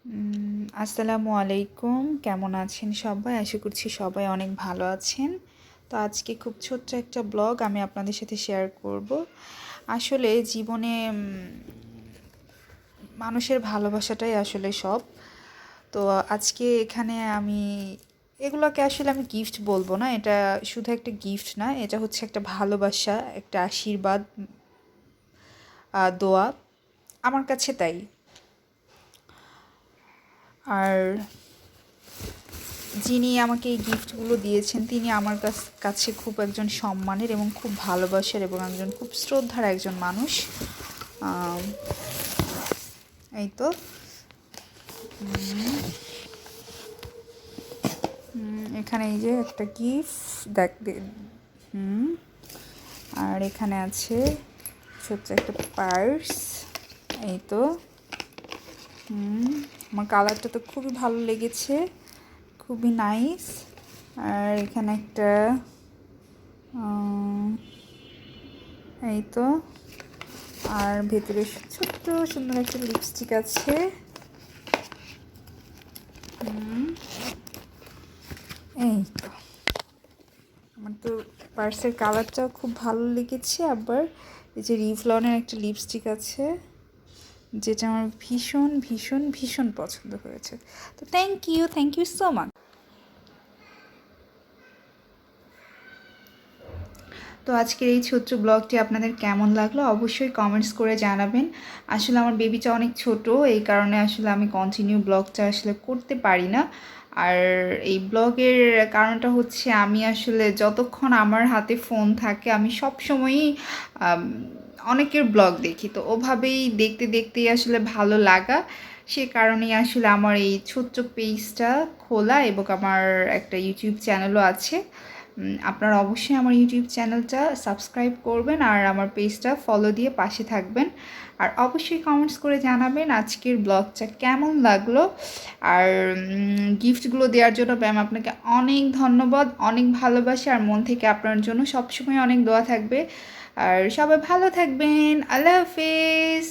আসসালামু আলাইকুম, কেমন আছেন সবাই? আশা করছি সবাই অনেক ভালো আছেন। তো আজকে খুব ছোট্ট একটা ব্লগ আমি আপনাদের সাথে শেয়ার করব। আসলে জীবনে মানুষের ভালোবাসাটাই আসলে সব। তো আজকে এখানে আমি এগুলোকে আসলে আমি গিফট বলবো না, এটা শুধু একটা গিফট না, এটা হচ্ছে একটা ভালোবাসা, একটা আশীর্বাদ, দোয়া আমার কাছে তাই। আর যিনি আমাকে এই গিফটগুলো দিয়েছেন তিনি আমার কাছে খুব একজন সম্মানের এবং খুব ভালোবাসার এবং একজন খুব শ্রদ্ধার একজন মানুষ। আম, এই তো এখানে এই যে একটা গিফট দেখ হুম আর এখানে আছে ছোট্ট একটা পার্স। এই তো আমার কালারটা তো খুবই ভালো লেগেছে, খুবই নাইস। আর এখানে একটা এই তো, আর ভেতরে ছোট্ট সুন্দর একটা লিপস্টিক আছে। এই তো আমার তো পার্সের কালারটাও খুব ভালো লেগেছে। আবার এই যে রিভলনের একটা লিপস্টিক আছে যেটা আমার ভীষণ ভীষণ ভীষণ পছন্দ হয়েছে। তো থ্যাংক ইউ সো মাচ। তো আজকের এই ছোট্ট ব্লগটি আপনাদের কেমন লাগলো অবশ্যই কমেন্টস করে জানাবেন। আসলে আমার বেবিটা অনেক ছোট, এই কারণে আসলে আমি কন্টিনিউ ব্লগটা আসলে করতে পারি না। আর এই ব্লগের কারণটা হচ্ছে আমি আসলে যতক্ষণ আমার হাতে ফোন থাকে আমি সব সময়ই অনেকের ব্লগ দেখি, তো ওভাবেই দেখতে দেখতেই আসলে ভালো লাগা, সে কারণেই আসলে আমার এই ছোট্ট পেজটা খোলা এবং আমার একটা ইউটিউব চ্যানেলও আছে। আপনারা অবশ্যই আমার ইউটিউব চ্যানেলটা সাবস্ক্রাইব করবেন আর আমার পেজটা ফলো দিয়ে পাশে থাকবেন। আর অবশ্যই কমেন্টস করে জানাবেন আজকের ব্লগটা কেমন লাগলো। আর গিফটগুলো দেওয়ার জন্য ম্যাম আপনাকে অনেক ধন্যবাদ, অনেক ভালোবাসা, আর মন থেকে আপনার জন্য সবসময় অনেক দোয়া থাকবে। আর সবাই ভালো থাকবেন। আল্লাহ হাফেজ।